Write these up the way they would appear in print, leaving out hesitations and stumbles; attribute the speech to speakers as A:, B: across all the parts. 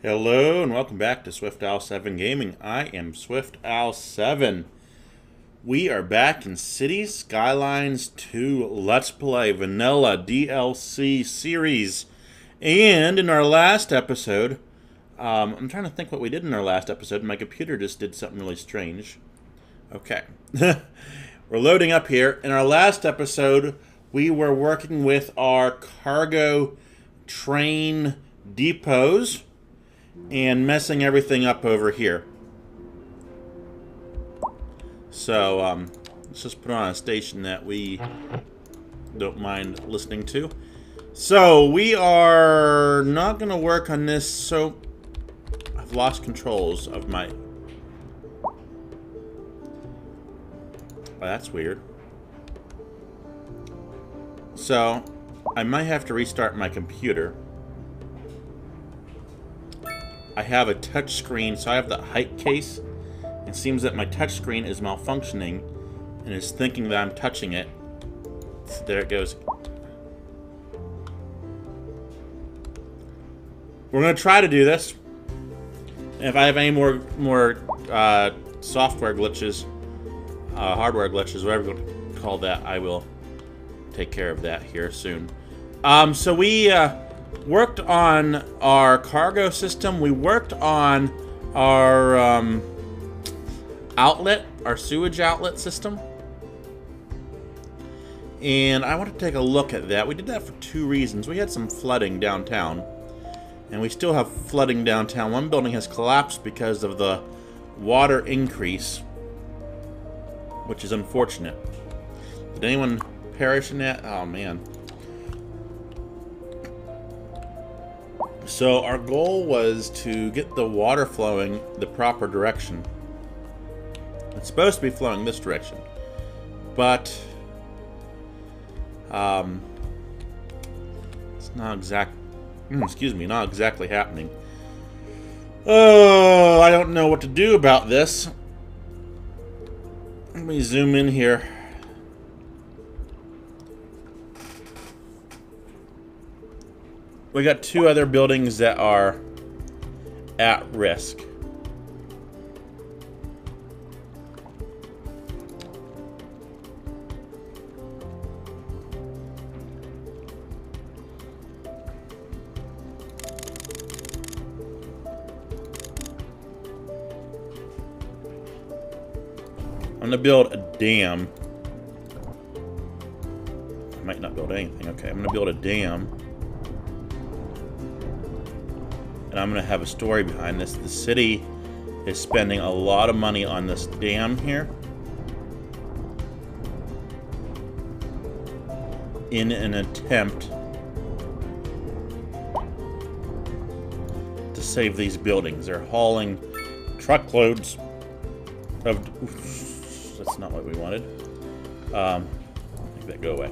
A: Hello and welcome back to SwiftOwl7 Gaming. I am SwiftOwl7. We are back in Cities Skylines 2 Let's Play Vanilla DLC series. And in our last episode, I'm trying to think what we did in our last episode. My computer just did something really strange. Okay. We're loading up here. In our last episode, we were working with our cargo train depots and messing everything up over here. So, let's just put on a station that we don't mind listening to. So, we are not going to work on this, so I've lost controls of my... Oh, that's weird. So, I might have to restart my computer. I have a touch screen, so I have the height case. It seems that my touch screen is malfunctioning and is thinking that I'm touching it. So there it goes. We're going to try to do this. If I have any more software glitches, hardware glitches, whatever you want to call that, I will take care of that here soon. So we worked on our cargo system. We worked on our outlet, our sewage outlet system. And I want to take a look at that. We did that for two reasons. We had some flooding downtown. And we still have flooding downtown. One building has collapsed because of the water increase, which is unfortunate. Did anyone perish in that? Oh, man. So our goal was to get the water flowing the proper direction. It's supposed to be flowing this direction, but it's not not exactly happening. Oh, I don't know what to do about this. Let me zoom in here. We got two other buildings that are at risk. I'm gonna build a dam. I might not build anything. Okay, I'm gonna build a dam. And I'm going to have a story behind this. The city is spending a lot of money on this dam here in an attempt to save these buildings. They're hauling truckloads of... That's not what we wanted. Make that go away.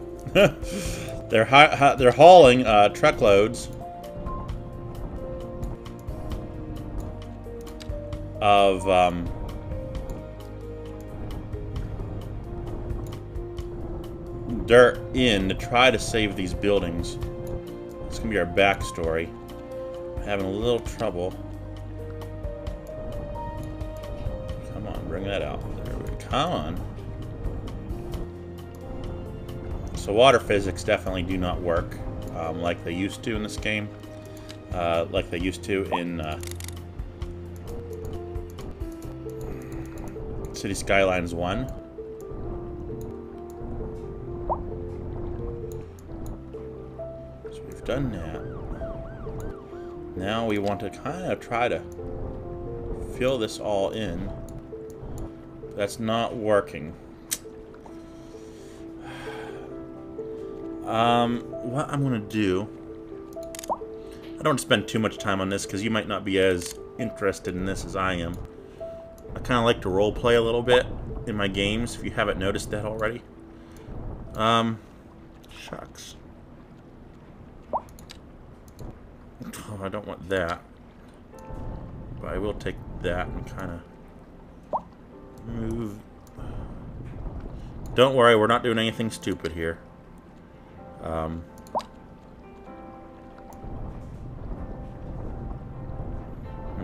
A: They're hauling truckloads of dirt in to try to save these buildings. It's gonna be our backstory. I'm having a little trouble. Come on, bring that out. There we go. Come on. So water physics definitely do not work like they used to in this game, like they used to in City Skylines 1. So we've done that. Now we want to kind of try to fill this all in. That's not working. What I'm going to do... I don't want to spend too much time on this because you might not be as interested in this as I am. I kind of like to roleplay a little bit in my games, if you haven't noticed that already. Shucks. Oh, I don't want that. But I will take that and kind of move. Don't worry, we're not doing anything stupid here.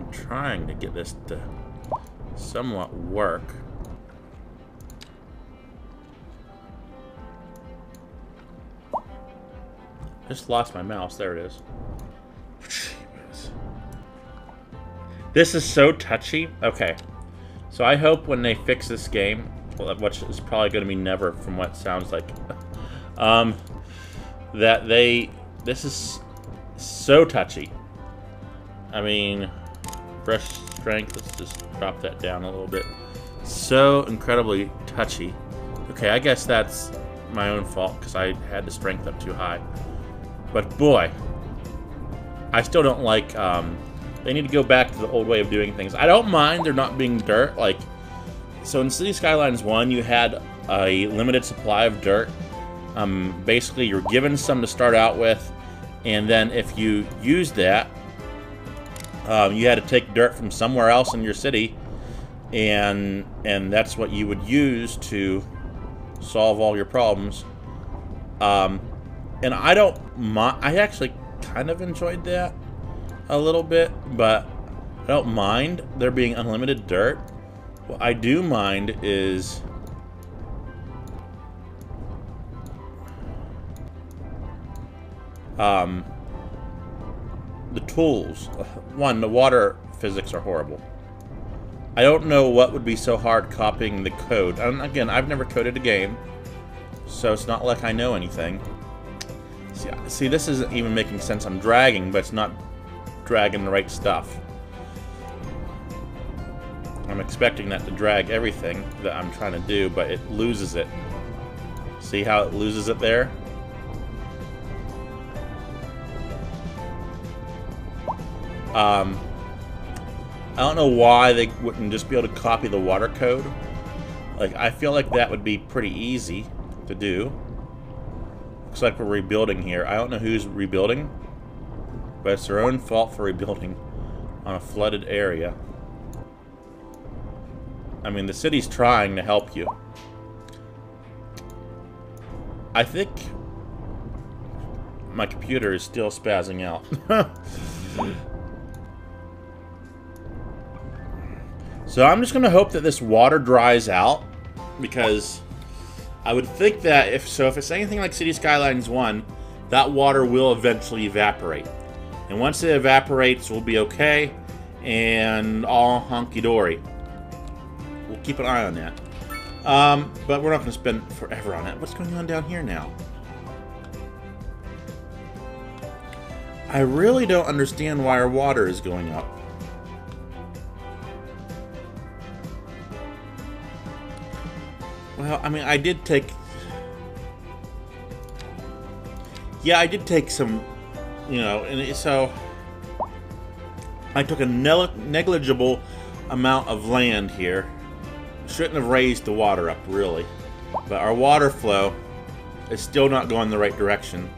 A: I'm trying to get this to somewhat work. Just lost my mouse. There it is. Jeez. This is so touchy. Okay. So I hope when they fix this game, which is probably going to be never from what it sounds like, that this is so touchy. I mean, brush strength, let's just drop that down a little bit. So incredibly touchy. Okay, I guess that's my own fault because I had the strength up too high. But boy, I still don't like, they need to go back to the old way of doing things. I don't mind there not being dirt. Like, so in City Skylines 1, you had a limited supply of dirt. Basically, you're given some to start out with, and then if you used that, you had to take dirt from somewhere else in your city, and that's what you would use to solve all your problems. And I don't mind. I actually kind of enjoyed that a little bit, but I don't mind there being unlimited dirt. What I do mind is the tools. One, the water physics are horrible. I don't know what would be so hard copying the code. And again, I've never coded a game, so it's not like I know anything. See, this isn't even making sense. I'm dragging, but it's not dragging the right stuff. I'm expecting that to drag everything that I'm trying to do, but it loses it. See how it loses it there? I don't know why they wouldn't just be able to copy the water code. Like, I feel like that would be pretty easy to do. Looks like we're rebuilding here. I don't know who's rebuilding, but it's their own fault for rebuilding on a flooded area. I mean, the city's trying to help you. I think my computer is still spazzing out. So I'm just going to hope that this water dries out, because I would think that if it's anything like City Skylines 1, that water will eventually evaporate. And once it evaporates, we'll be okay, and all hunky-dory. We'll keep an eye on that. But we're not going to spend forever on it. What's going on down here now? I really don't understand why our water is going up. Well, I mean, I did take... Yeah, I did take some, you know, and so... I took a negligible amount of land here. Shouldn't have raised the water up, really. But our water flow is still not going the right direction.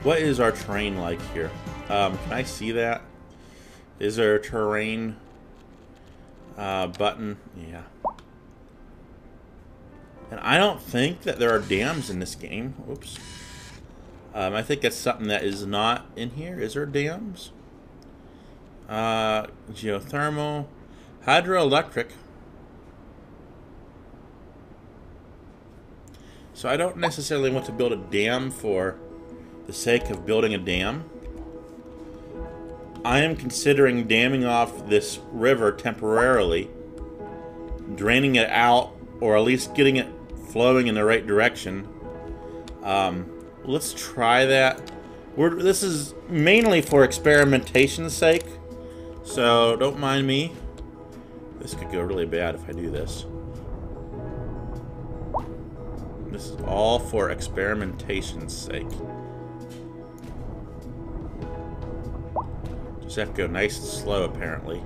A: What is our terrain like here? Can I see that? Is there a terrain button? Yeah. And I don't think that there are dams in this game. Oops. I think that's something that is not in here. Is there dams? Geothermal. Hydroelectric. So I don't necessarily want to build a dam for the sake of building a dam. I am considering damming off this river temporarily, draining it out, or at least getting it flowing in the right direction. Let's try that. This is mainly for experimentation's sake, so don't mind me. This could go really bad if I do this. This is all for experimentation's sake. Just have to go nice and slow, apparently.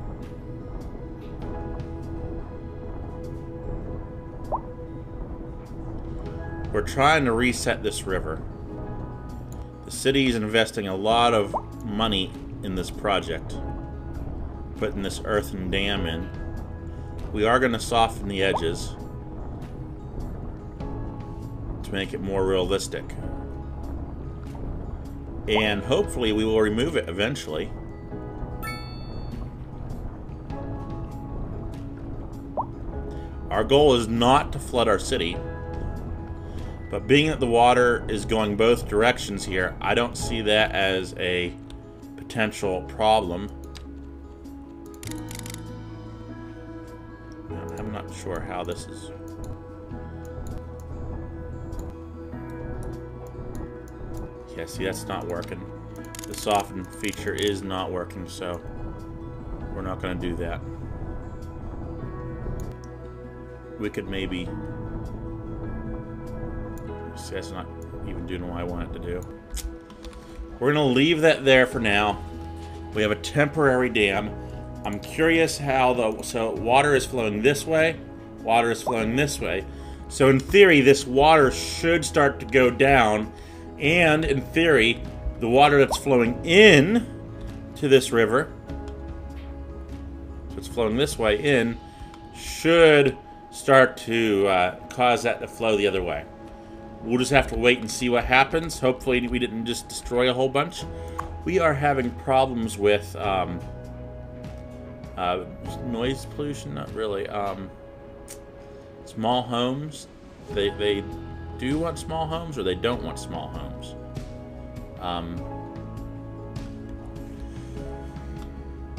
A: We're trying to reset this river. The city is investing a lot of money in this project, putting this earthen dam in. We are going to soften the edges to make it more realistic. And hopefully we will remove it eventually. Our goal is not to flood our city. But being that the water is going both directions here, I don't see that as a potential problem. I'm not sure how this is. Yeah, see, that's not working. The soften feature is not working, so we're not going to do that. We could maybe... See, that's not even doing what I want it to do. We're going to leave that there for now. We have a temporary dam. I'm curious how the... So water is flowing this way. Water is flowing this way. So in theory, this water should start to go down. And in theory, the water that's flowing in to this river, so it's flowing this way in, should start to cause that to flow the other way. We'll just have to wait and see what happens. Hopefully we didn't just destroy a whole bunch. We are having problems with noise pollution, not really. Small homes, they do want small homes or they don't want small homes.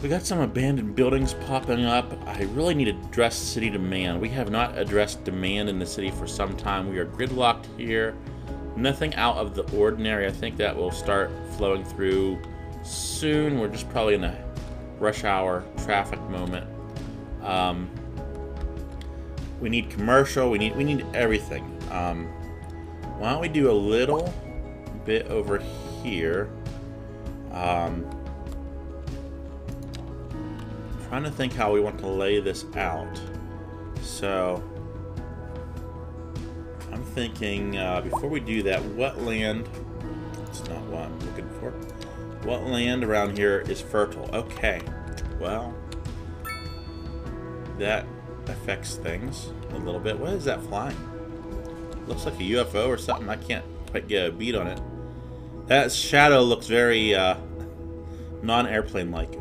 A: We got some abandoned buildings popping up. I really need to address city demand. We have not addressed demand in the city for some time. We are gridlocked here. Nothing out of the ordinary. I think that will start flowing through soon. We're just probably in a rush hour traffic moment. We need commercial. We need everything. Why don't we do a little bit over here? Trying to think how we want to lay this out. So I'm thinking before we do that, what land? It's not what I'm looking for. What land around here is fertile? Okay, well, that affects things a little bit. What is that flying? Looks like a UFO or something. I can't quite get a beat on it. That shadow looks very non-airplane like.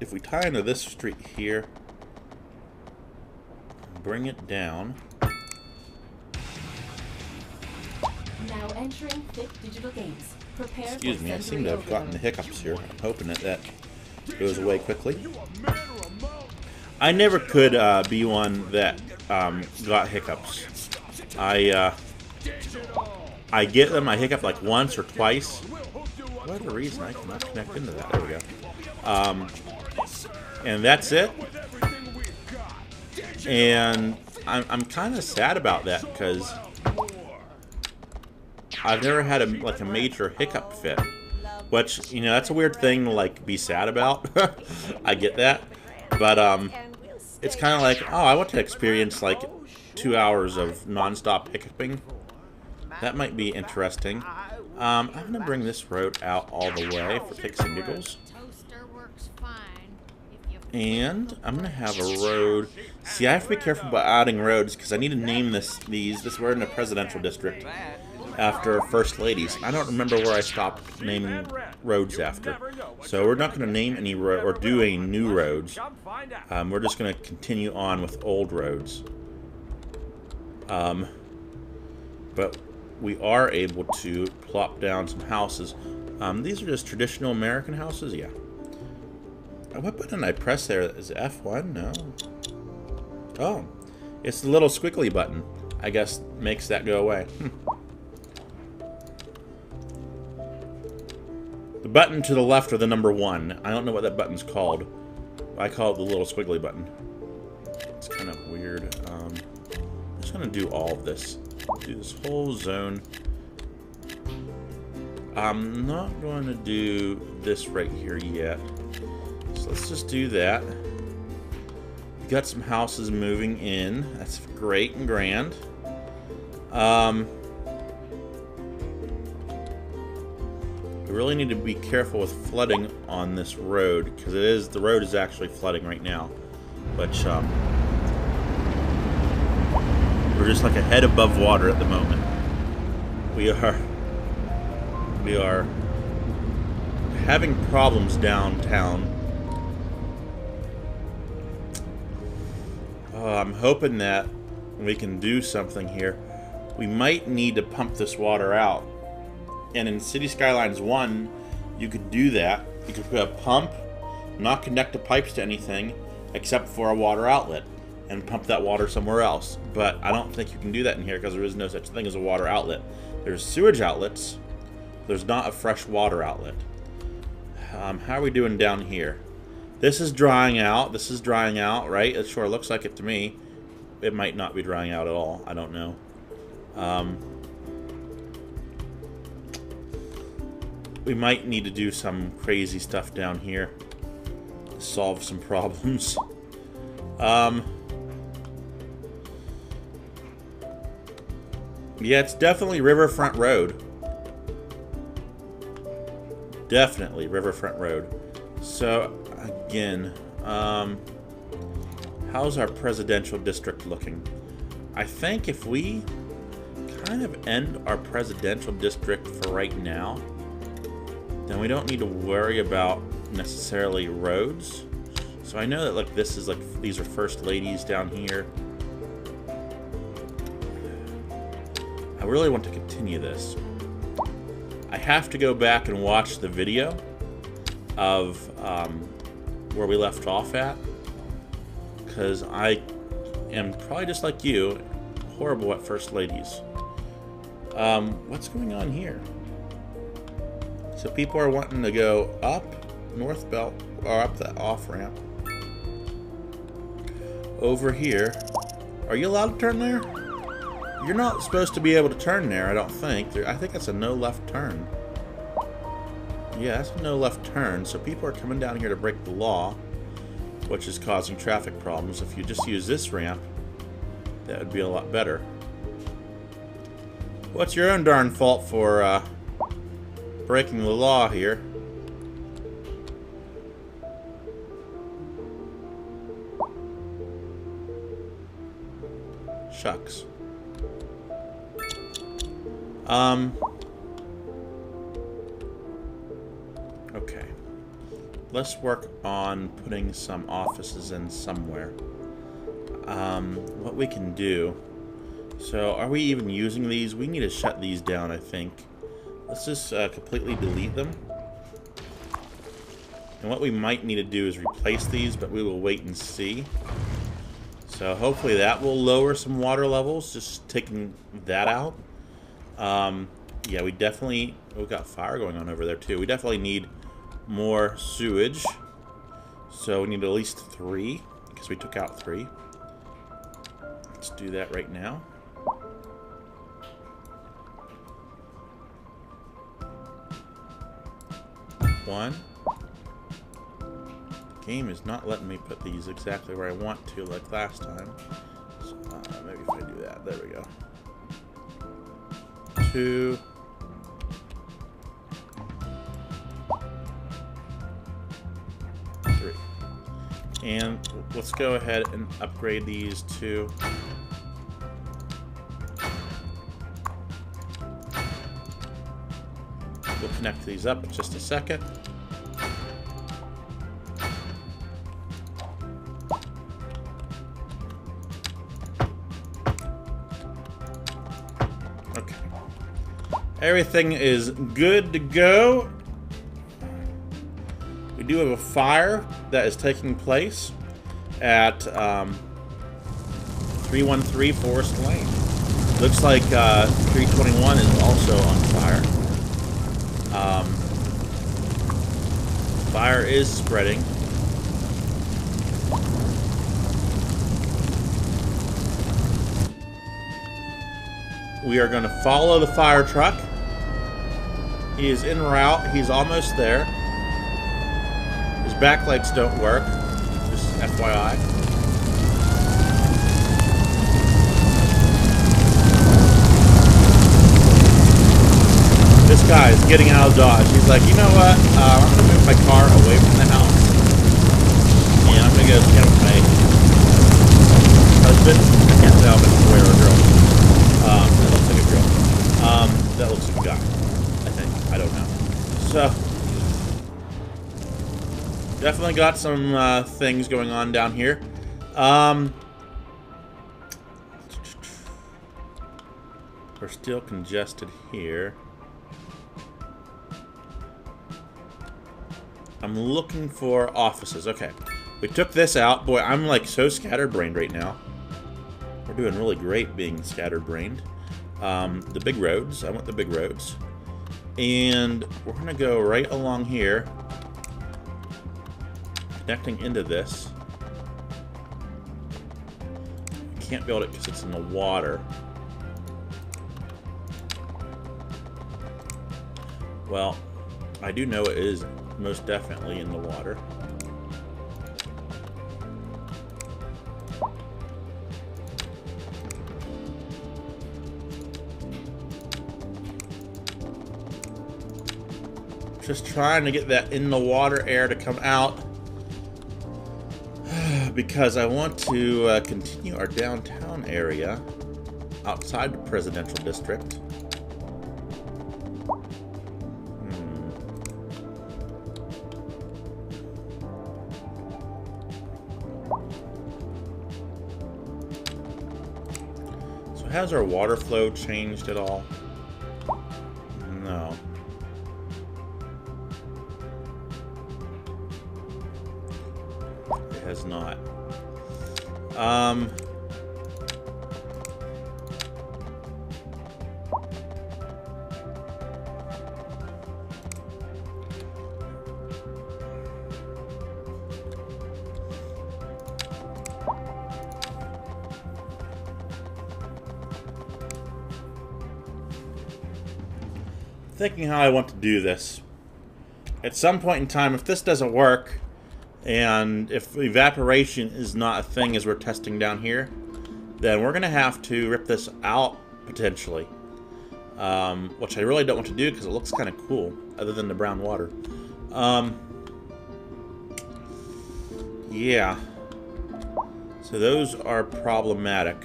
A: If we tie into this street here, bring it down.
B: Now entering thick digital gates. Prepare.
A: Excuse me, I seem to have gotten the hiccups here. I'm hoping that goes away quickly. I never could be one that got hiccups. I get them. I hiccup like once or twice. Whatever reason, I cannot connect into that. There we go. And that's it. And I'm kind of sad about that because I've never had a major hiccup fit, which, you know, that's a weird thing to like be sad about. I get that, but it's kind of like, oh, I want to experience like 2 hours of non-stop hiccuping. That might be interesting. I'm gonna bring this road out all the way for kicks and giggles. And I'm gonna have a road. See, I have to be careful about adding roads because I need to name these. We're in a presidential district after first ladies. I don't remember where I stopped naming roads after. So we're not gonna name any road or do any new roads. We're just gonna continue on with old roads. But we are able to plop down some houses. These are just traditional American houses, yeah. What button did I press there? Is it F1? No. Oh, it's the little squiggly button. I guess makes that go away. The button to the left of the number 1. I don't know what that button's called. I call it the little squiggly button. It's kind of weird. I'm just gonna do all of this. Do this whole zone. I'm not going to do this right here yet. So let's just do that. We got some houses moving in. That's great and grand. We really need to be careful with flooding on this road, because the road is actually flooding right now. Which, we're just like a head above water at the moment. We are having problems downtown. I'm hoping that we can do something here. We might need to pump this water out. And in City Skylines 1, you could do that. You could put a pump, not connect the pipes to anything except for a water outlet, and pump that water somewhere else. But I don't think you can do that in here because there is no such thing as a water outlet. There's sewage outlets. There's not a fresh water outlet. How are we doing down here? This is drying out. This is drying out, right? It sure looks like it to me. It might not be drying out at all. I don't know. We might need to do some crazy stuff down here to solve some problems. Yeah, it's definitely Riverfront Road. Definitely Riverfront Road. So, again, how's our presidential district looking? I think if we kind of end our presidential district for right now, then we don't need to worry about necessarily roads. So I know that like this is like, these are first ladies down here. I really want to continue this. I have to go back and watch the video of where we left off at, because I am probably just like you, horrible at first ladies. What's going on here? So people are wanting to go up North Belt, or up the off-ramp. Over here. Are you allowed to turn there? You're not supposed to be able to turn there, I don't think. I think that's a no left turn. Yeah, that's a no left turn. So people are coming down here to break the law, which is causing traffic problems. If you just use this ramp, that would be a lot better. What's your own darn fault for breaking the law here? Shucks. Okay. Let's work on putting some offices in somewhere. What we can do. So, are we even using these? We need to shut these down, I think. Let's just completely delete them. And what we might need to do is replace these, but we will wait and see. So hopefully that will lower some water levels, just taking that out. Yeah, we've got fire going on over there too. We definitely need more sewage. So we need at least 3, because we took out 3. Let's do that right now. One. The game is not letting me put these exactly where I want to, like last time. So, maybe if I do that, there we go. 2. 3. And let's go ahead and upgrade these to we'll connect these up in just a second. Okay. Everything is good to go. We do have a fire that is taking place at 313 Forest Lane. Looks like 321 is also on fire. Fire is spreading. We are going to follow the fire truck. He is en route. He's almost there. His back lights don't work. Just FYI. This guy is getting out of Dodge. He's like, you know what? I'm going to move my car away from the house. And I'm going to go get with my husband. I can't tell if it's a boy or a girl. That looks like a girl. That looks like a guy. I think. I don't know. So, definitely got some things going on down here. We're still congested here. I'm looking for offices. Okay. We took this out. Boy, I'm like so scatterbrained right now. We're doing really great being scatterbrained. The big roads. I want the big roads. And we're going to go right along here. Connecting into this. Can't build it because it's in the water. Well, I do know it is most definitely in the water. Just trying to get that in the water air to come out because I want to continue our downtown area outside the presidential district. Has our water flow changed at all? No. It has not. Thinking how I want to do this. At some point in time, if this doesn't work, and if evaporation is not a thing as we're testing down here, then we're going to have to rip this out, potentially. Which I really don't want to do because it looks kind of cool, other than the brown water. Yeah. So those are problematic.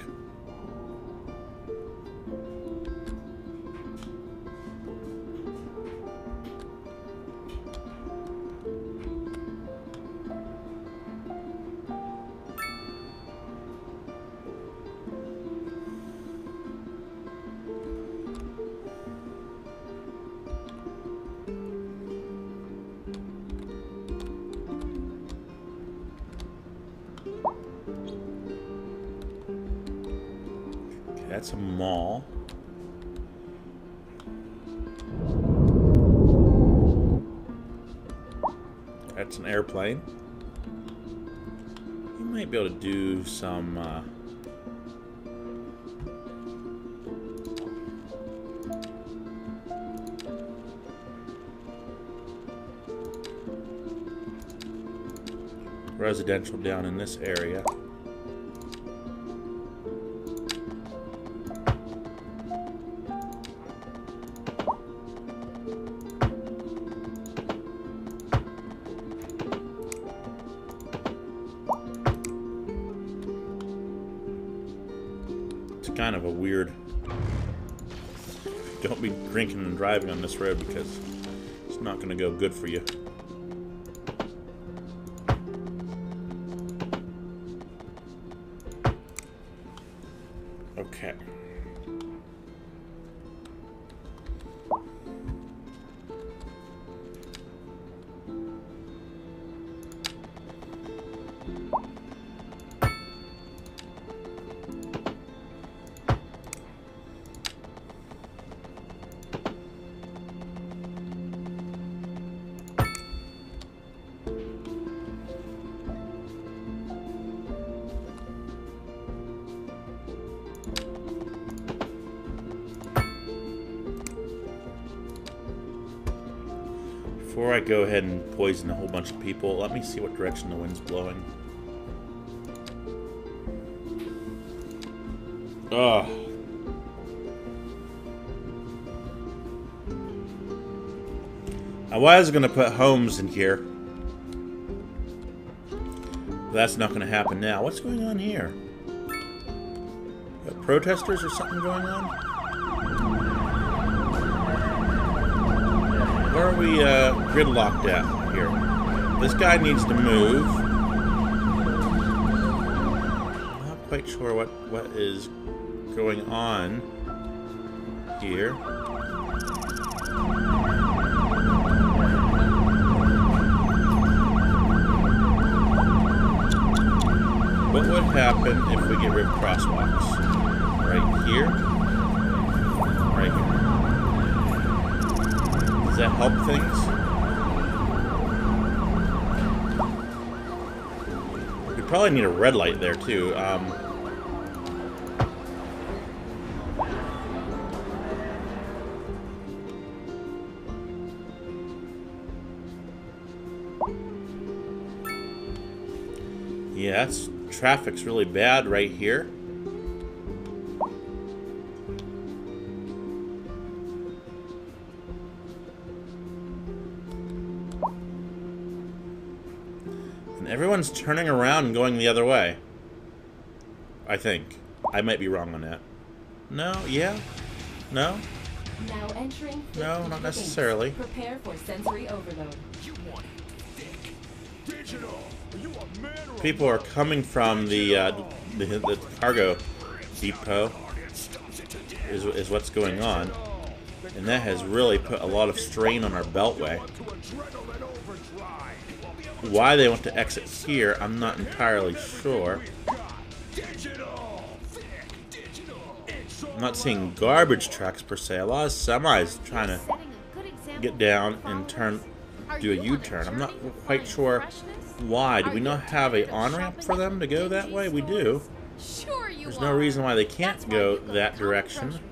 A: That's a mall. That's an airplane. You might be able to do some residential down in this area. Kind of a weird. Don't be drinking and driving on this road because it's not going to go good for you. Okay. Before I go ahead and poison a whole bunch of people, let me see what direction the wind's blowing. Ugh. I was going to put homes in here. But that's not going to happen now. What's going on here? Got protesters or something going on? Where are we gridlocked at here? This guy needs to move. I'm not quite sure what is going on here. What would happen if we get rid of crosswalks? Right here? Right here. Does that help things? We probably need a red light there too. Yeah, traffic's really bad right here. And everyone's turning around and going the other way. I think. I might be wrong on that. No? Yeah? No?
B: Now entering
A: No, not necessarily.
B: Prepare for sensory overload.
C: You want it thick. Digital. Are you a man or
A: People are coming from the cargo depot is what's going on, and that has really put a lot of strain on our beltway. Why they want to exit here, I'm not entirely sure. I'm not seeing garbage trucks per se. A lot of semis trying to get down and do a U-turn. I'm not quite sure why. Do we not have a on-ramp for them to go that way? We do.
D: Sure you
A: There's
D: are.
A: no reason why they can't
D: That's why
A: go
D: you go
A: that
D: to
A: direction.
D: Groceries,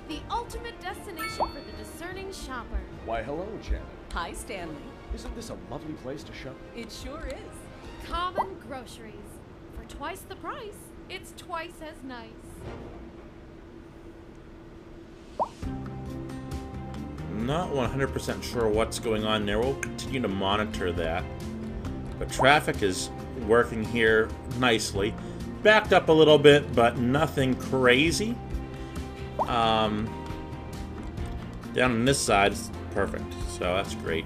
D: the ultimate destination for the discerning shopper.
C: Why, hello, Janet.
D: Hi, Stanley.
C: Isn't this a lovely place to shop?
D: It sure is. Common groceries. For twice the price, it's twice as nice.
A: Not 100% sure what's going on there. We'll continue to monitor that. But traffic is working here nicely. Backed up a little bit, but nothing crazy. Down on this side is perfect, so that's great.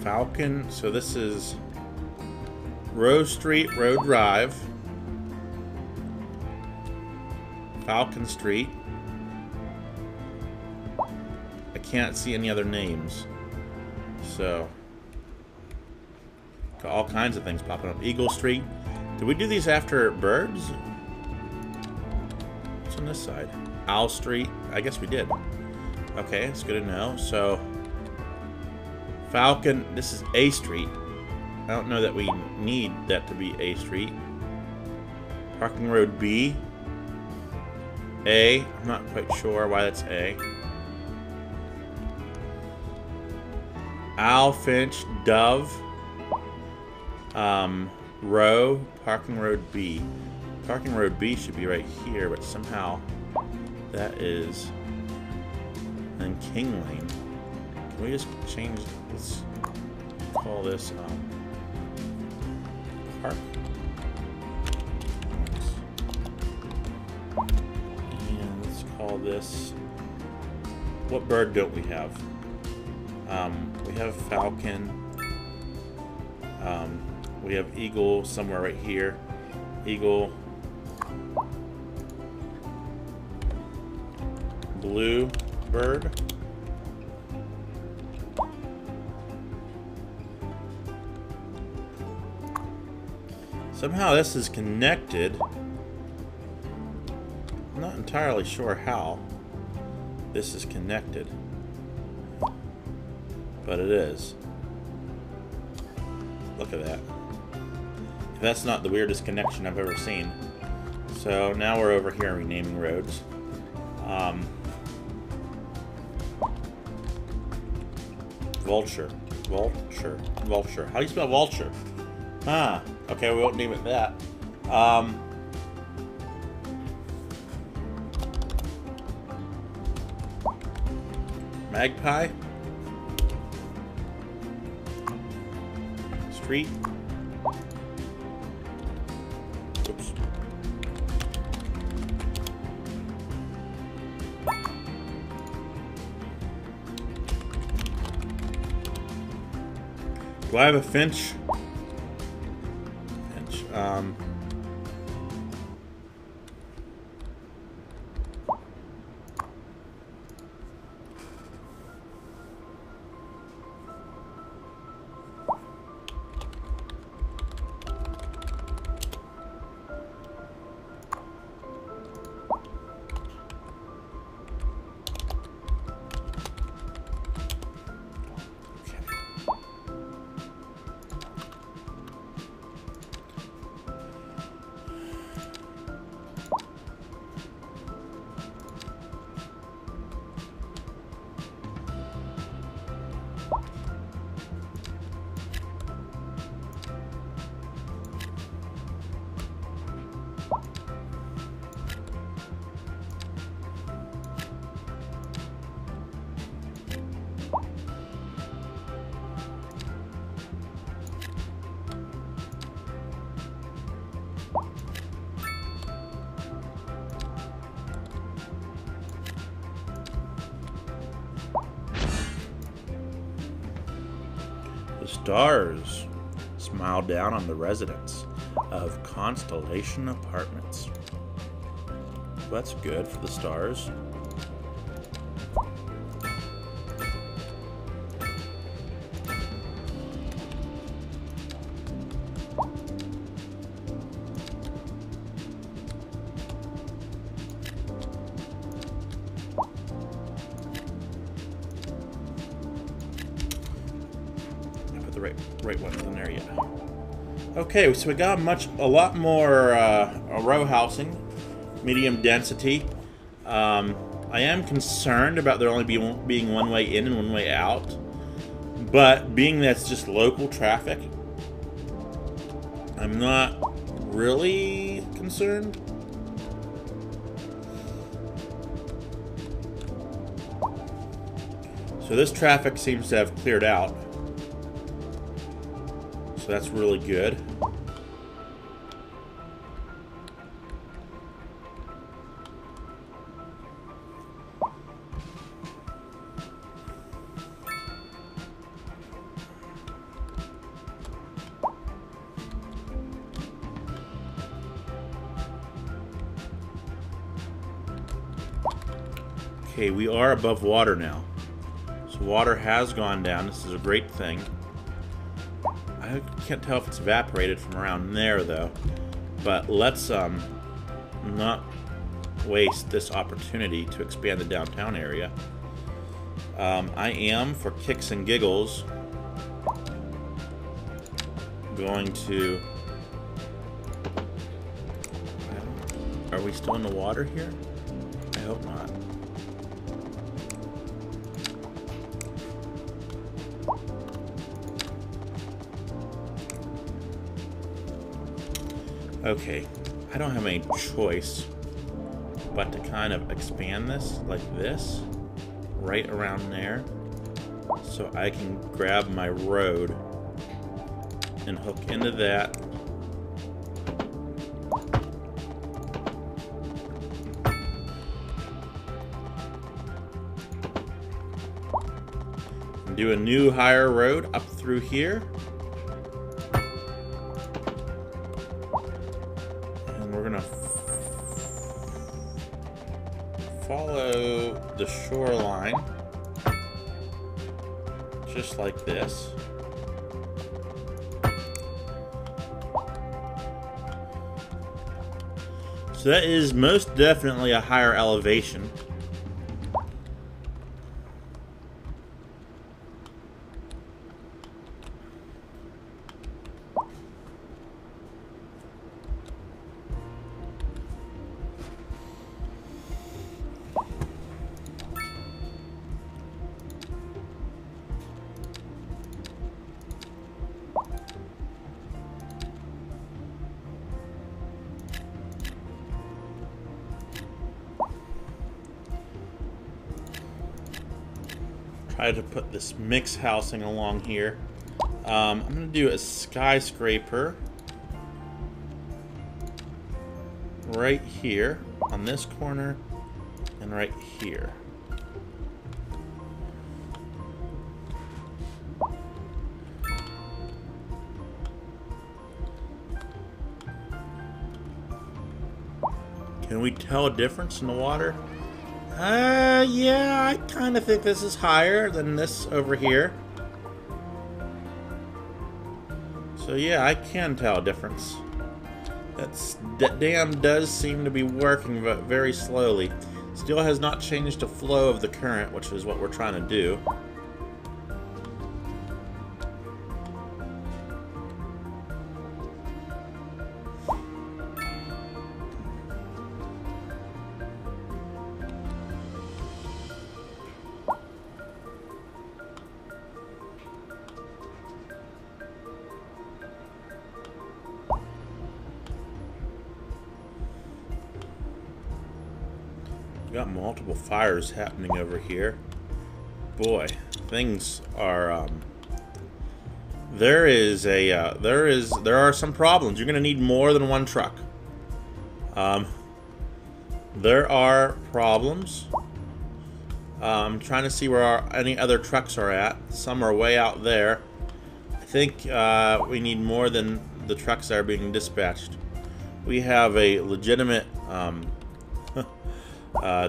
A: Falcon, so this is Rose Street, Road Drive, Falcon Street. I can't see any other names, so got all kinds of things popping up. Eagle Street. Did we do these after Birds? What's on this side? Owl Street. I guess we did. Okay, it's good to know. So Falcon, this is A Street. I don't know that we need that to be A Street. Parking Road B. A. I'm not quite sure why that's A. Owl, Finch, Dove. Row. Parking Road B. Parking Road B should be right here, but somehow that is in King Lane. Can we just change, let's call this Park. this. What bird don't we have? We have falcon. We have eagle somewhere right here. Eagle. Blue bird. Somehow this is connected. I'm not entirely sure how this is connected, but it is. Look at that. That's not the weirdest connection I've ever seen. So now we're over here renaming roads. Vulture. Vulture. Vulture. How do you spell vulture? Ah, okay, we won't name it that. Magpie. Street. Oops. Do I have a finch? Finch. The stars smile down on the residents of Constellation Apartments. Well, that's good for the stars. Right one in there, yeah. Okay, so we got a lot more row housing, medium density. I am concerned about there only being one way in and one way out, but being that's just local traffic, I'm not really concerned. So this traffic seems to have cleared out. So that's really good. Okay, we are above water now. So water has gone down. This is a great thing. I can't tell if it's evaporated from around there though, but let's not waste this opportunity to expand the downtown area. I am, for kicks and giggles, going to... Are we still in the water here? I hope not. Okay, I don't have any choice but to kind of expand this like this, right around there, so I can grab my road and hook into that. do a new higher road up through here. And we're gonna follow the shoreline. Just like this. So that is most definitely a higher elevation. Try to put this mix housing along here. I'm going to do a skyscraper right here on this corner and right here. Can we tell a difference in the water? Yeah, I kind of think this is higher than this over here. So yeah, I can tell a difference. That dam does seem to be working, but very slowly. Still has not changed the flow of the current, which is what we're trying to do. We got multiple fires happening over here. Boy, things are. There are some problems. You're gonna need more than one truck. There are problems. I'm trying to see where any other trucks are at. Some are way out there. I think we need more than the trucks that are being dispatched. We have a legitimate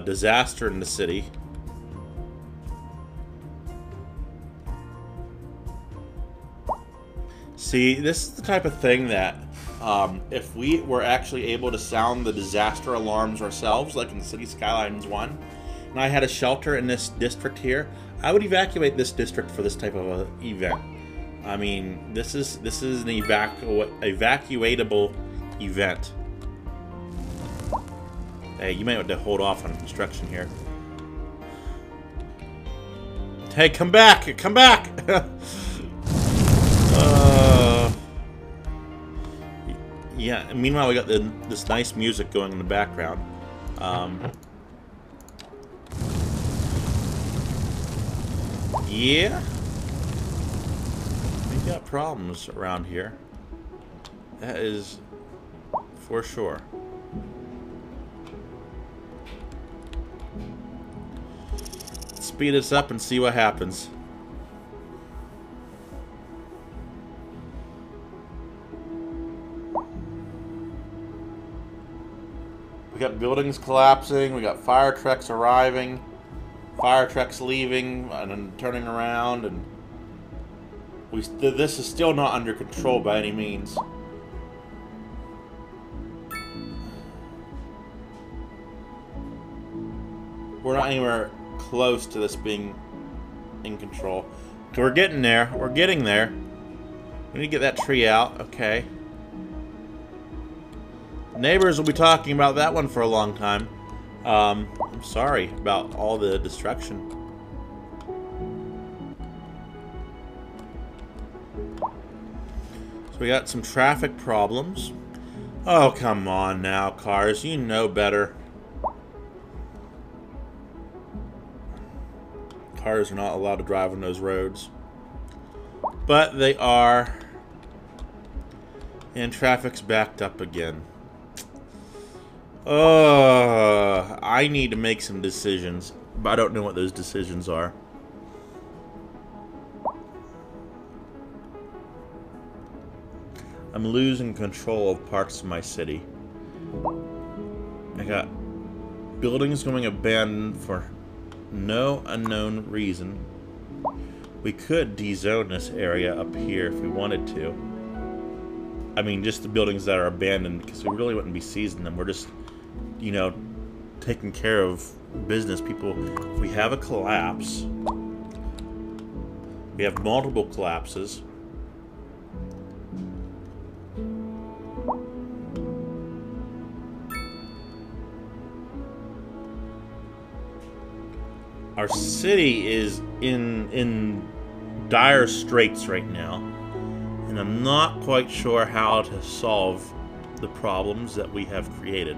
A: disaster in the city. See, this is the type of thing that if we were actually able to sound the disaster alarms ourselves, like in City Skylines 1, and I had a shelter in this district here, I would evacuate this district for this type of a event. I mean, this is an evacuatable event. Hey, you might have to hold off on construction here. Hey, come back! Come back! Yeah, meanwhile we got this nice music going in the background. Yeah. We got problems around here. That is for sure. Speed this up and see what happens. We got buildings collapsing, we got fire trucks arriving, fire trucks leaving and then turning around, and this is still not under control by any means. We're not anywhere close to this being in control. We're getting there. We're getting there. We need to get that tree out. Okay. Neighbors will be talking about that one for a long time. I'm sorry about all the destruction. So we got some traffic problems. Oh, come on now, cars. You know better. Cars are not allowed to drive on those roads. But they are. And traffic's backed up again. I need to make some decisions, but I don't know what those decisions are. I'm losing control of parts of my city. I got buildings going abandoned for no unknown reason. We could dezone this area up here if we wanted to. I mean, just the buildings that are abandoned, because we really wouldn't be seizing them. We're just, you know, taking care of business. People, if we have a collapse, we have multiple collapses. Our city is in dire straits right now, and I'm not quite sure how to solve the problems that we have created.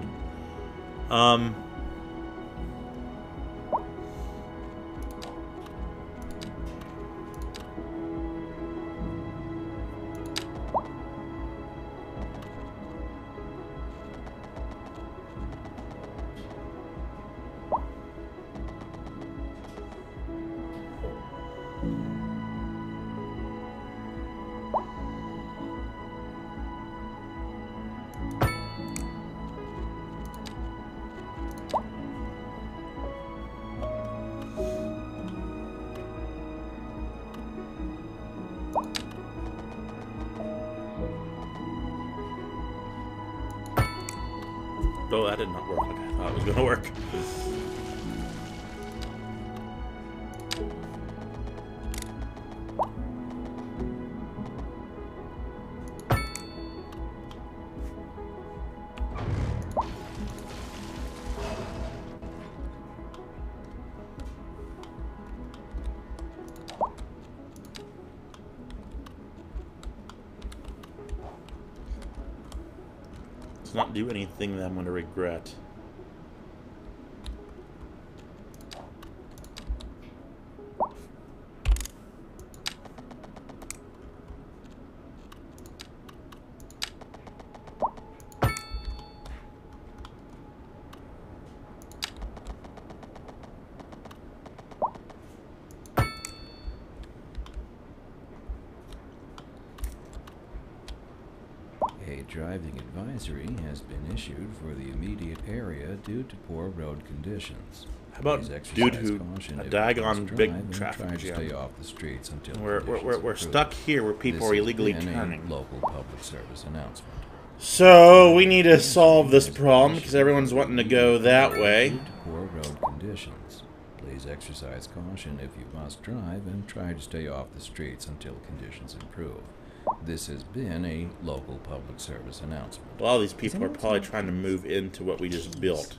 A: Oh, that did not work like I thought it was going to work. Not do anything that I'm going to regret.
E: A driving advisory has been issued for the immediate area due to poor road conditions.
A: How about
E: Please
A: due
E: exercise
A: to
E: caution
A: a
E: if you
A: daggone
E: must
A: big
E: drive and
A: traffic
E: try to stay
A: jam?
E: off the streets until
A: We're
E: conditions
A: stuck
E: improve.
A: here where people
E: This
A: are
E: has
A: illegally
E: been a
A: turning.
E: local public service announcement.
A: So we need to solve this problem because everyone's wanting to go that way.
E: Due to poor road conditions, please exercise caution if you must drive and try to stay off the streets until conditions improve. This has been a local public service announcement.
A: A lot of these people are probably trying to move into what we just built.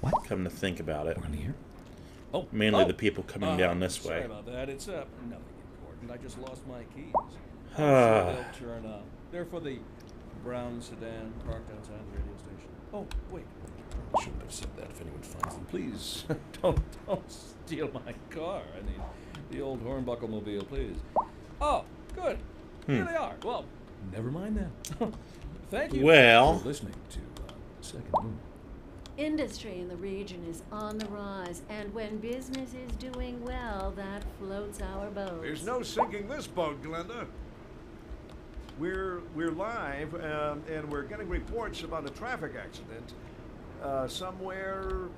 E: What?
A: Come to think about it.
E: One here?
F: Oh,
A: Mainly the people coming down this
F: sorry
A: way.
F: about that. It's nothing important. I just lost my keys. I'm
A: Ah.
F: sure they'll turn up. They're for the brown sedan parked outside the radio station. Oh, wait. I shouldn't have said that if anyone finds them. Please, don't steal my car. I mean, the old hornbuckle mobile, please. Oh, good. Here they are. Well, never mind then. Thank you
A: Well.
F: for listening to Second Moon.
B: Industry in the region is on the rise, and when business is doing well, that floats our boat.
C: There's no sinking this boat, Glenda. We're live, and we're getting reports about a traffic accident somewhere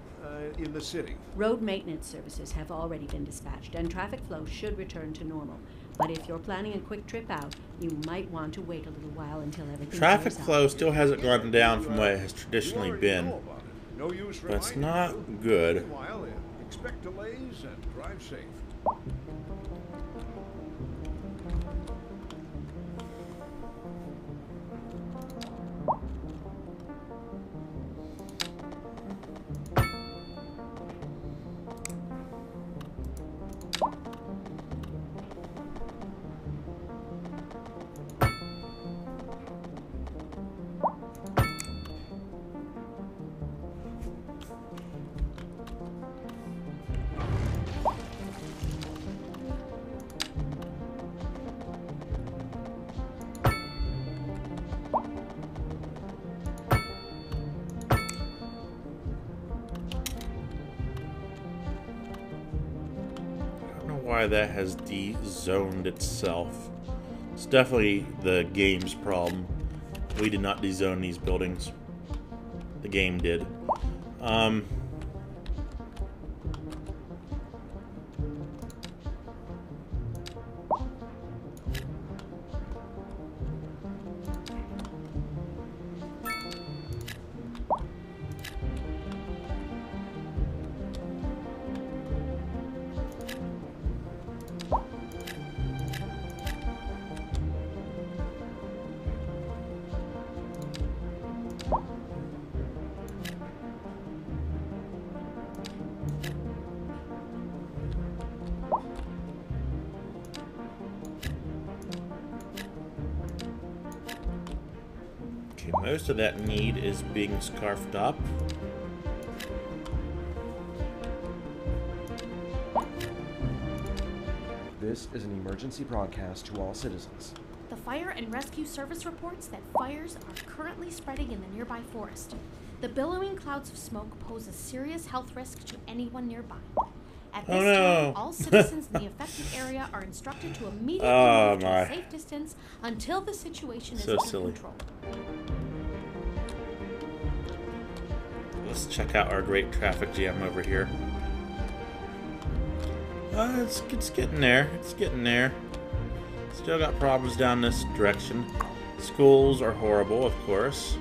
C: in the city.
B: Road maintenance services have already been dispatched, and traffic flow should return to normal. But if you're planning a quick trip out, you might want to wait a little while until everything
A: Traffic
B: clears up.
A: flow still hasn't gone down from what it has traditionally
C: You already
A: been.
C: know about it. No use
A: But it's
C: reminding
A: not
C: you.
A: good.
C: Meanwhile, expect delays and drive safe.
A: Why that has de-zoned itself. It's definitely the game's problem. We did not dezone these buildings. The game did. Okay, most of that need is being scarfed up.
G: This is an emergency broadcast to all citizens.
D: The Fire and Rescue Service reports that fires are currently spreading in the nearby forest. The billowing clouds of smoke pose a serious health risk to anyone nearby. At this time, all citizens in the affected area are instructed to immediately move to a safe distance until the situation is under control.
A: Let's check out our great traffic jam over here. It's getting there. It's getting there. Still got problems down this direction. Schools are horrible, of course.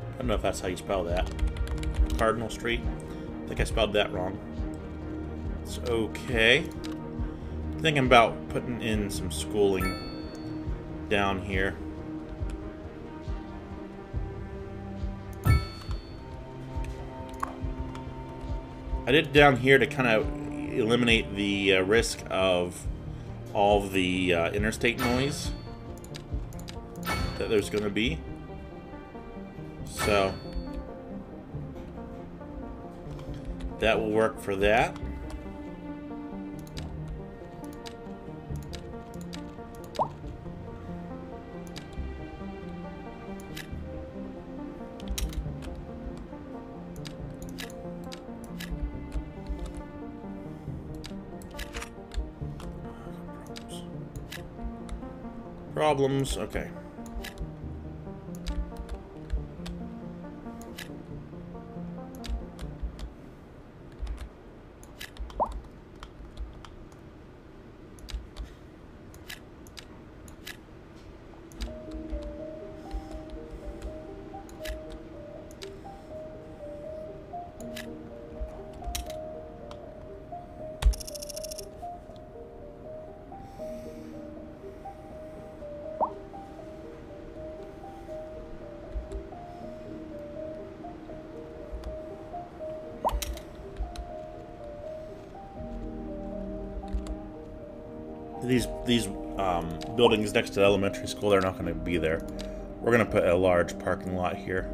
A: I don't know if that's how you spell that. Cardinal Street. I think I spelled that wrong. It's okay. Thinking about putting in some schooling down here. I did down here to kind of eliminate the risk of all the interstate noise that there's going to be. So that will work for that. Problems, okay. These buildings next to the elementary school, they're not going to be there. We're going to put a large parking lot here.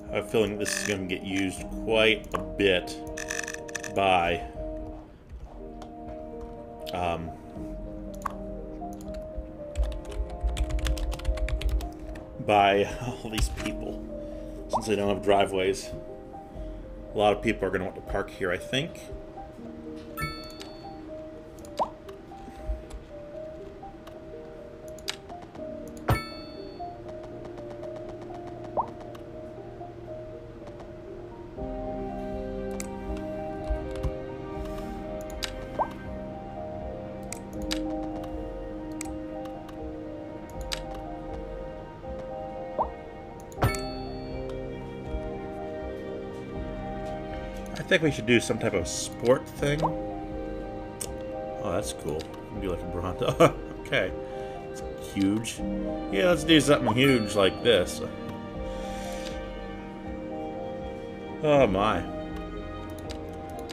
A: I have a feeling this is going to get used quite a bit by all these people, since they don't have driveways. A lot of people are going to want to park here, I think. I think we should do some type of sport thing. Oh, that's cool. Be like a Bronto. Okay. It's huge. Yeah, let's do something huge like this. Oh my.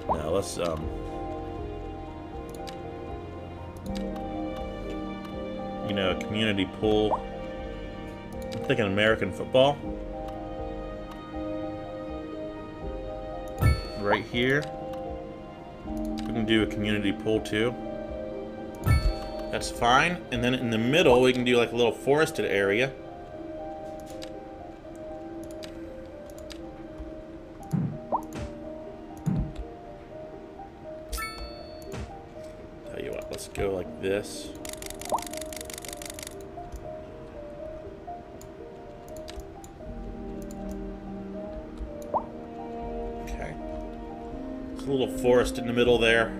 A: Now let's you know, a community pool. I'm thinking American football. Right here. We can do a community pool too. That's fine. And then in the middle, we can do like a little forested area. Tell you what, let's go like this. Okay. There's a little forest in the middle there.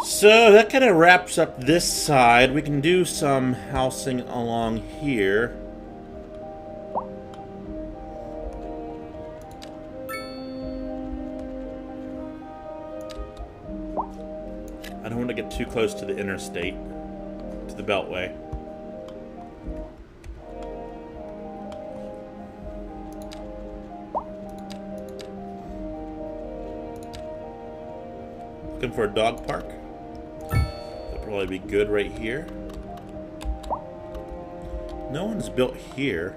A: So that kind of wraps up this side. We can do some housing along here. I don't want to get too close to the interstate, to the beltway. Looking for a dog park. Probably be good right here. No one's built here.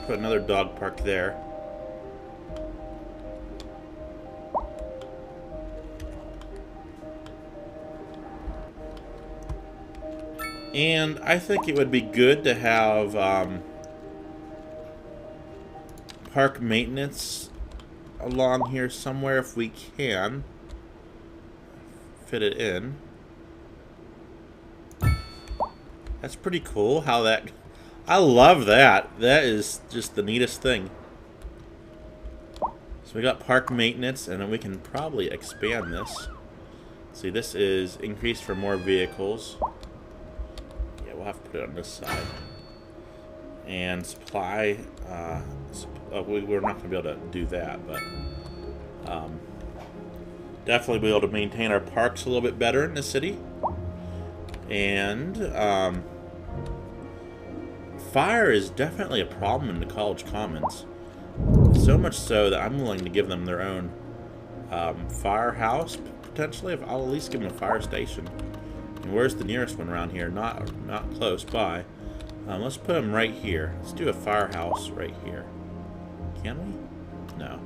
A: Put another dog park there. And I think it would be good to have park maintenance along here somewhere if we can fit it in. That's pretty cool how that... I love that. That is just the neatest thing. So we got park maintenance, and then we can probably expand this. See, this is increased for more vehicles. Yeah, we'll have to put it on this side. And supply... we're not going to be able to do that, but... definitely be able to maintain our parks a little bit better in the city. And fire is definitely a problem in the College Commons. So much so that I'm willing to give them their own firehouse, potentially. I'll at least give them a fire station. And where's the nearest one around here? Not close by. Let's put them right here. Let's do a firehouse right here. Can we? No.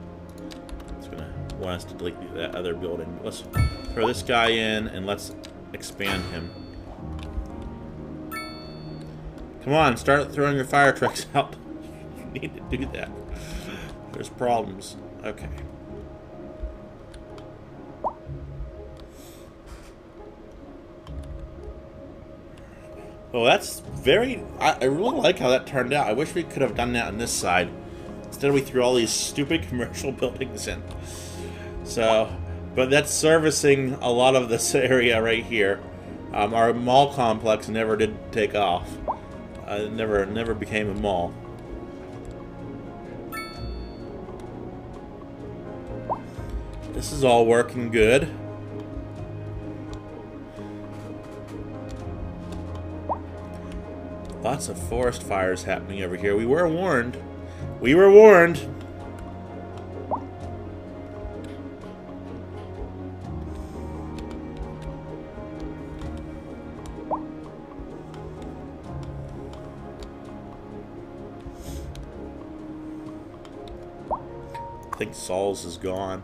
A: It's gonna want us to delete that other building. Let's throw this guy in and let's expand him. Come on, start throwing your fire trucks out. You need to do that. There's problems. Okay. Well, that's very... I really like how that turned out. I wish we could have done that on this side. Instead, we threw all these stupid commercial buildings in. So, but that's servicing a lot of this area right here. Our mall complex never did take off. It never became a mall. This is all working good. Lots of forest fires happening over here. We were warned. We were warned. I think Saul's is gone.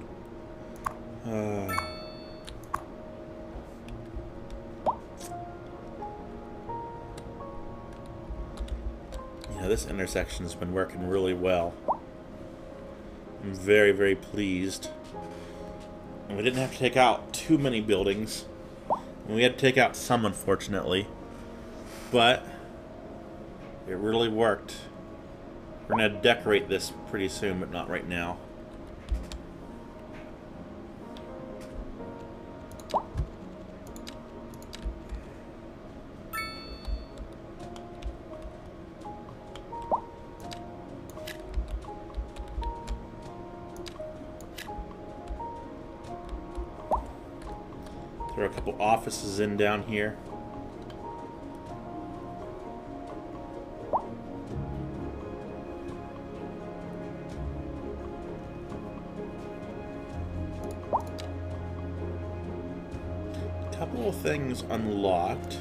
A: Yeah, this intersection has been working really well. I'm very, very pleased. And we didn't have to take out too many buildings. We had to take out some, unfortunately. But it really worked. We're going to decorate this pretty soon, but not right now. Throw a couple offices in down here. Couple of things unlocked.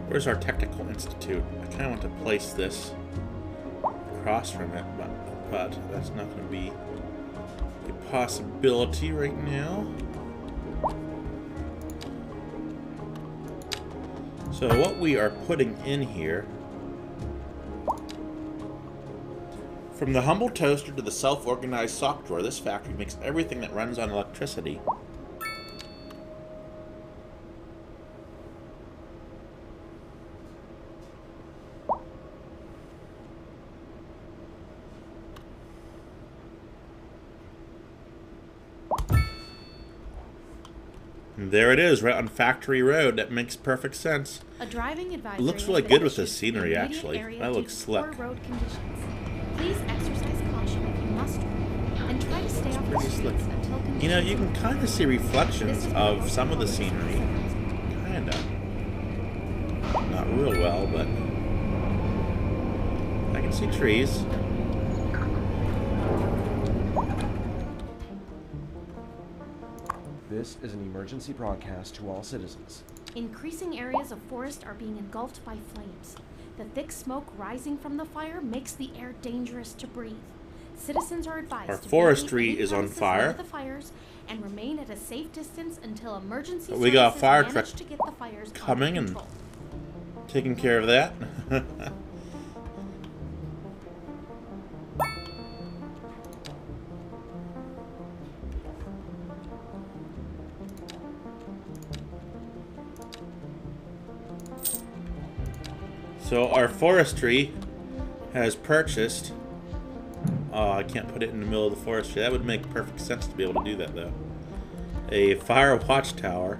A: Where's our technical institute? I kind of want to place this across from it, but that's not going to be a possibility right now. So what we are putting in here, from the humble toaster to the self-organized sock drawer, this factory makes everything that runs on electricity. And there it is, right on Factory Road. That makes perfect sense.
D: A driving advisory
A: It looks really good with the scenery, actually. That looks slick.
D: Road conditions. Please exercise caution if you must drive, and try to stay off the
A: Pretty
D: streets
A: slick.
D: until conditions.
A: You know, you can kind of see reflections of some of the scenery. Kind of. Not real well, but I can see trees.
G: This is an emergency broadcast to all citizens.
D: Increasing areas of forest are being engulfed by flames. The thick smoke rising from the fire makes the air dangerous to breathe. Citizens are advised
A: Our
D: to
A: forestry
D: vacate
A: is on
D: premises
A: fire.
D: near the fires and remain at a safe distance until emergency
A: We got a
D: services
A: fire
D: manage
A: truck
D: to get the fires under
A: coming and
D: control.
A: taking care of that. So our forestry has purchased. Oh, I can't put it in the middle of the forestry. That would make perfect sense to be able to do that, though. A fire watchtower.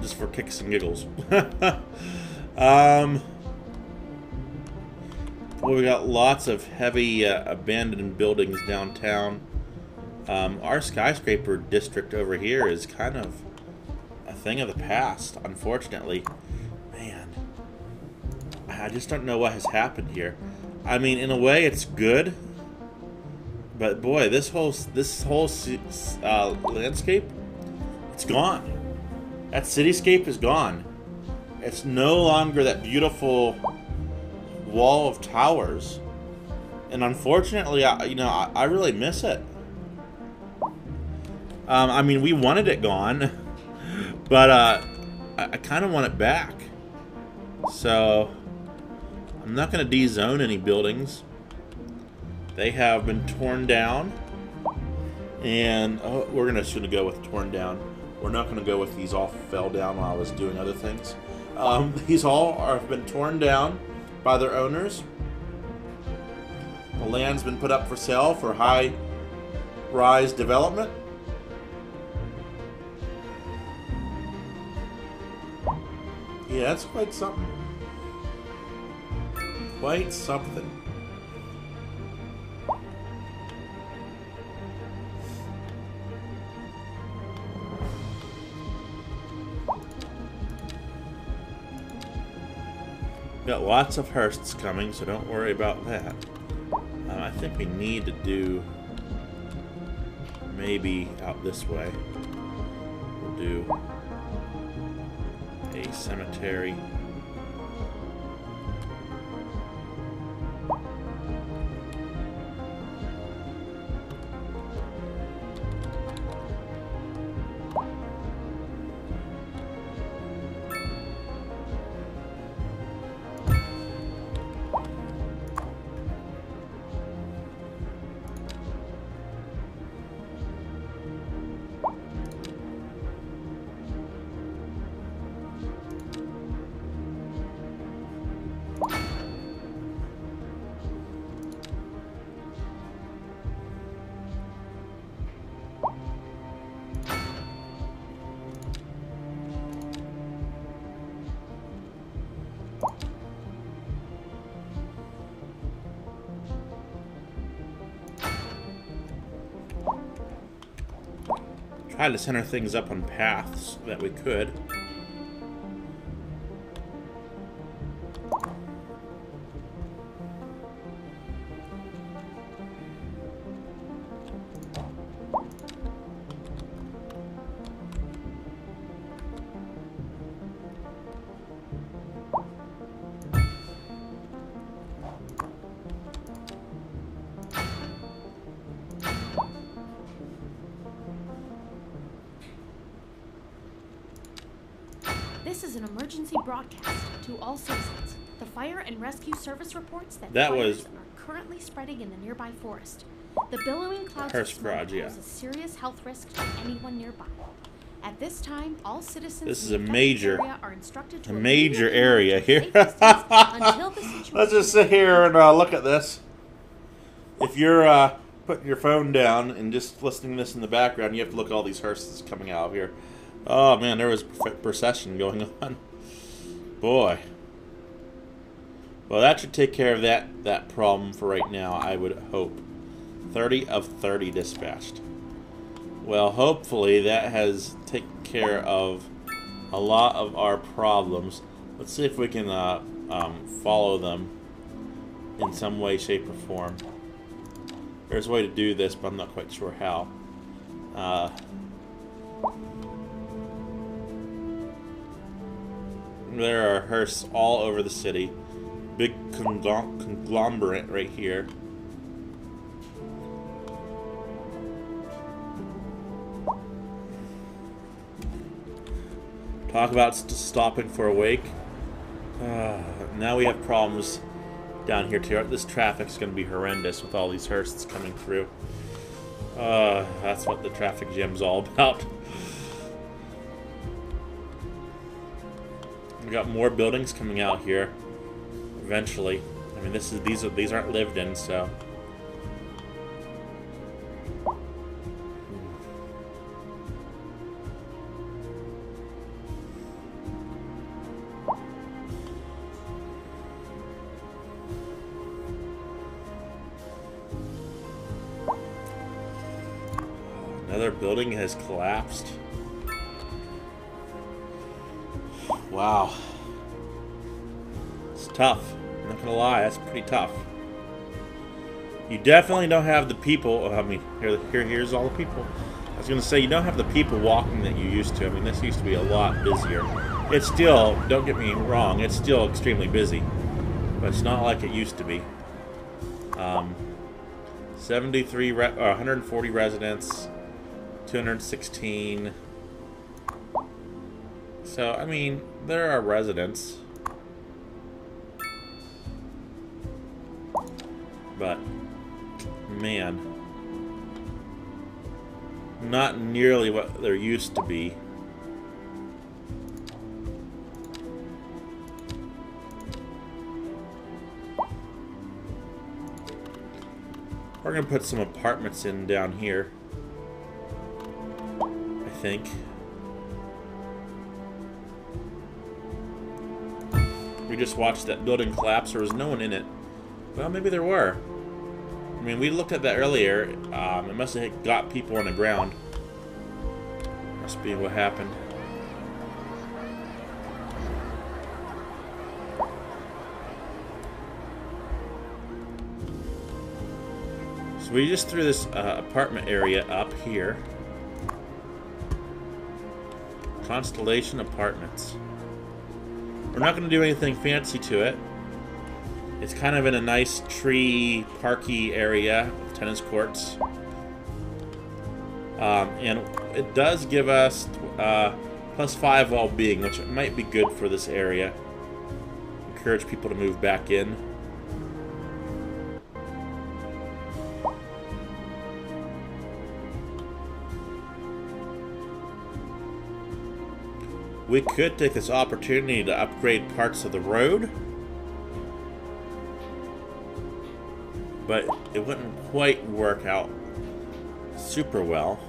A: Just for kicks and giggles. Well, we got lots of heavy abandoned buildings downtown. Our skyscraper district over here is kind of a thing of the past, unfortunately. Man, I just don't know what has happened here. I mean, in a way, it's good, but boy, this whole landscape, it's gone. That cityscape is gone. It's no longer that beautiful wall of towers, and unfortunately, I really miss it. I mean, we wanted it gone, but I kind of want it back. So I'm not going to de-zone any buildings. They have been torn down, and we're going to go with torn down. We're not going to go with these all fell down while I was doing other things. These all have been torn down by their owners. The land's been put up for sale for high-rise development. Yeah, that's quite something. Quite something. Got lots of Hearsts coming, so don't worry about that. I think we need to do maybe out this way. We'll do a cemetery. Try to center things up on paths that we could.
D: This is an emergency broadcast to all citizens. The fire and rescue service reports that
A: That
D: fires
A: was-
D: are currently spreading in the nearby forest. The billowing clouds
A: Hearst
D: of smoke
A: garage, yeah.
D: pose a serious health risk to anyone nearby. At this time, all citizens
A: This is
D: in
A: a
D: the affected
A: major-
D: area are instructed to
A: a major
D: immediately
A: area
D: move to a
A: here.
D: safe distance until the situation
A: Let's just sit here and look at this. If you're putting your phone down and just listening to this in the background, you have to look at all these hearses coming out here. Oh man, there was a procession going on. Boy. Well, that should take care of that problem for right now, I would hope. 30 of 30 dispatched. Well, hopefully that has taken care of a lot of our problems. Let's see if we can follow them in some way, shape, or form. There's a way to do this, but I'm not quite sure how. There are hearses all over the city. Big conglomerate right here. Talk about stopping for a wake. Now we have problems down here too. This traffic's going to be horrendous with all these hearses coming through. That's what the traffic jam's all about. We got more buildings coming out here. Eventually, I mean, these aren't lived in, so. Another building has collapsed. Wow. It's tough. I'm not gonna lie, that's pretty tough. You definitely don't have the people. I mean, here's all the people. I was gonna say, you don't have the people walking that you used to. I mean, this used to be a lot busier. It's still, don't get me wrong, it's still extremely busy, but it's not like it used to be. 140 residents, 216. So, I mean, there are residents. But, man, not nearly what there used to be. We're going to put some apartments in down here, I think. We just watched that building collapse. There was no one in it. Well, maybe there were. I mean, we looked at that earlier. It must have got people on the ground. Must be what happened. So we just threw this apartment area up here. Constellation Apartments. We're not going to do anything fancy to it. It's kind of in a nice tree, parky area with tennis courts. And it does give us +5 well-being, which might be good for this area. Encourage people to move back in. We could take this opportunity to upgrade parts of the road, but it wouldn't quite work out super well.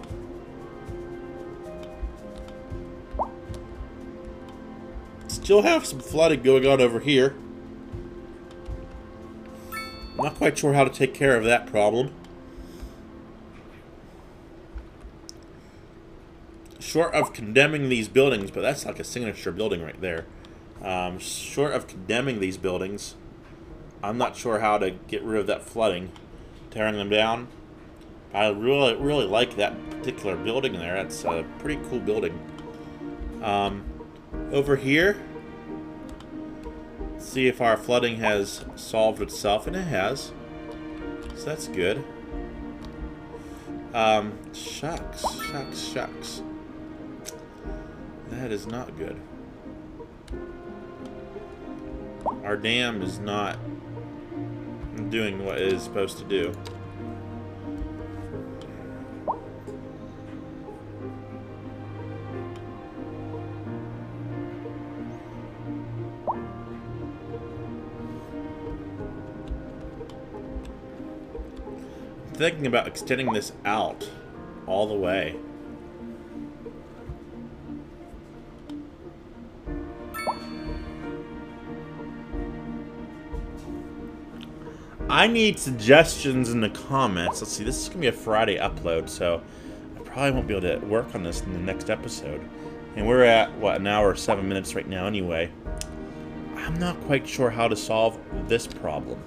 A: Still have some flooding going on over here. I'm not quite sure how to take care of that problem. short of condemning these buildings, but that's like a signature building right there. Short of condemning these buildings, I'm not sure how to get rid of that flooding, tearing them down. I really like that particular building there. That's a pretty cool building. Over here, see if our flooding has solved itself, and it has. So that's good. Shucks. That is not good. Our dam is not doing what it is supposed to do. Thinking about extending this out all the way. I need suggestions in the comments. Let's see, this is going to be a Friday upload, so I probably won't be able to work on this in the next episode. And we're at, what, an hour 7 minutes right now anyway. I'm not quite sure how to solve this problem.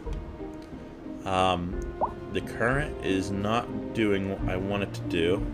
A: The current is not doing what I want it to do.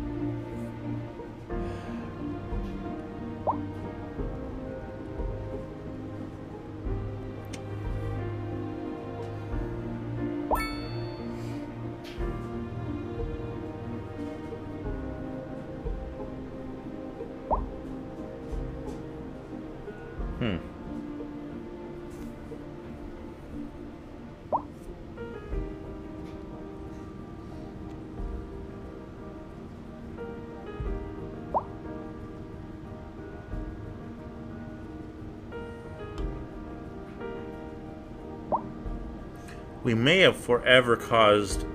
A: We may have forever caused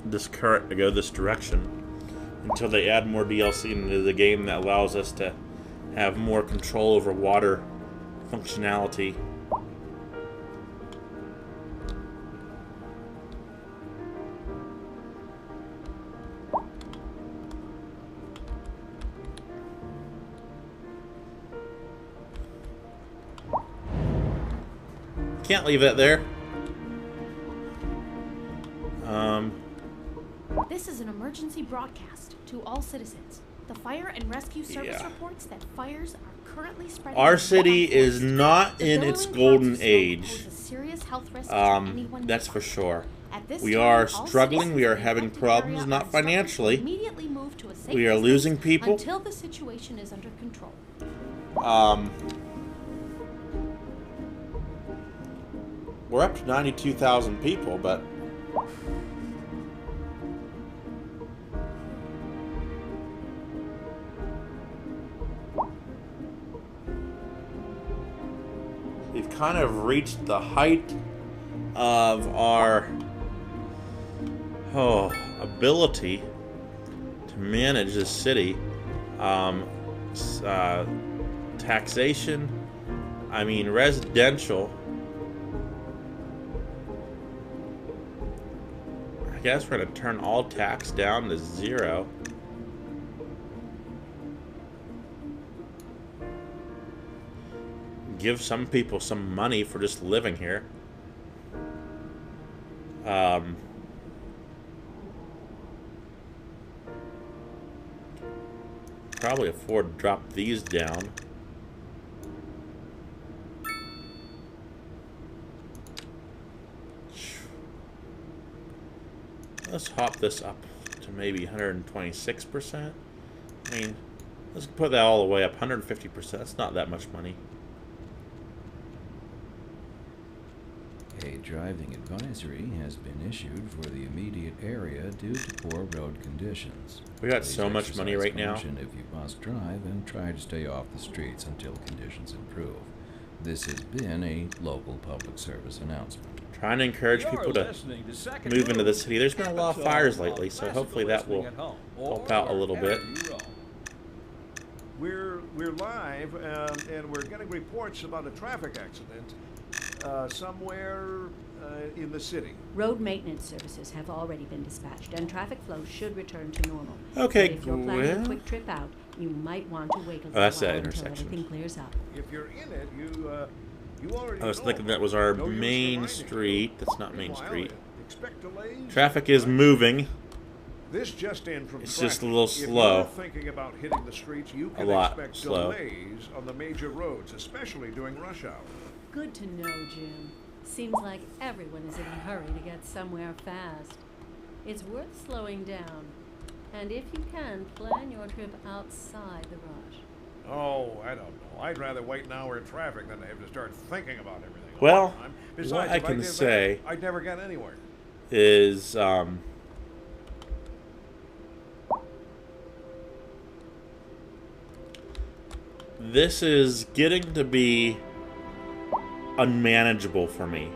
A: this current to go this direction until they add more DLC into the game that allows us to have more control over water functionality. Can't leave it there.
D: This is an emergency broadcast to all citizens. The fire and rescue service reports that fires are currently spreading.
A: Our city is not in its golden age. That's for sure. We are struggling. We are having problems, not financially. We are losing people.
D: Until the situation is under control.
A: We're up to 92,000 people, but we've kind of reached the height of our ability to manage this city. Taxation, I mean residential. I guess we're going to turn all tax down to 0. Give some people some money for just living here. Probably afford to drop these down. Let's hop this up to maybe 126%. I mean, let's put that all the way up, 150%. That's not that much money.
E: A driving advisory has been issued for the immediate area due to poor road conditions.
A: We got so much money right now.
E: If you must drive, and try to stay off the streets until conditions improve. This has been a local public service announcement.
A: Trying to encourage people to move into the city. There's been a lot of fires lately, so hopefully that will help out a little bit.
C: We're live, and we're getting reports about a traffic accident somewhere in the city.
B: Road maintenance services have already been dispatched, and traffic flow should return to normal.
A: Okay,
B: But if you're planning a
A: well-
B: quick trip out, you might want to wait a little
A: that's that
B: while until
A: intersection.
B: everything clears up.
C: If you're in it, you already
A: I was
C: know.
A: thinking that was our
C: No use
A: main
C: reminding
A: street.
C: you.
A: That's not Main
C: Meanwhile,
A: Street.
C: expect delays.
A: Traffic is moving.
C: This just in from
A: It's
C: traffic.
A: just a little
C: If
A: slow.
C: you're thinking about hitting the streets, you can
A: lot
C: expect
A: slow.
C: delays on the major roads, especially during rush hour.
B: Good to know, Jim. Seems like everyone is in a hurry to get somewhere fast. It's worth slowing down. And if you can, plan your trip outside the rush.
C: Oh, I don't know. I'd rather wait an hour in traffic than to have to start thinking about everything. all
A: Well,
C: the time.
A: what
C: Besides,
A: I
C: if
A: can
C: did that,
A: say
C: I'd never get anywhere.
A: is this is getting to be unmanageable for me.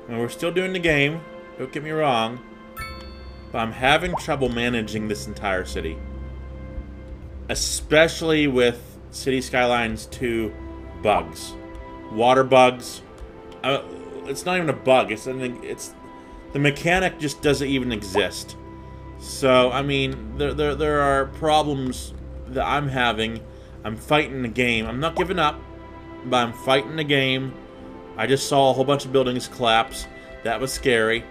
A: And we're still doing the game, don't get me wrong, but I'm having trouble managing this entire city. Especially with City Skylines 2 bugs. Water bugs. It's not even a bug, it's the mechanic just doesn't even exist. So, I mean, there are problems that I'm having. I'm fighting the game. I'm not giving up, but I'm fighting the game. I just saw a whole bunch of buildings collapse. That was scary.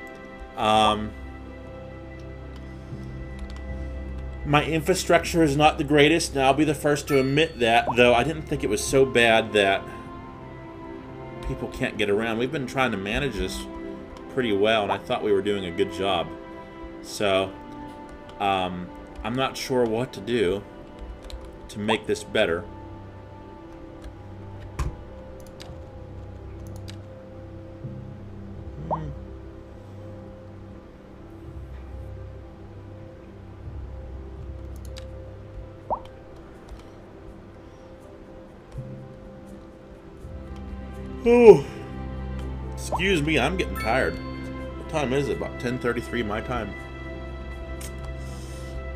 A: My infrastructure is not the greatest, and I'll be the first to admit that, though I didn't think it was so bad that people can't get around. We've been trying to manage this pretty well, and I thought we were doing a good job. So, I'm not sure what to do to make this better. Oh, excuse me, I'm getting tired. What time is it? About 10:33 my time.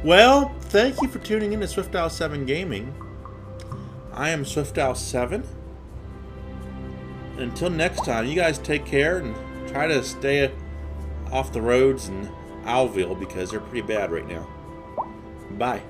A: Well, thank you for tuning in to SwiftOwl7 Gaming. I am SwiftOwl7. Until next time, you guys take care and try to stay off the roads in Owlville because they're pretty bad right now. Bye.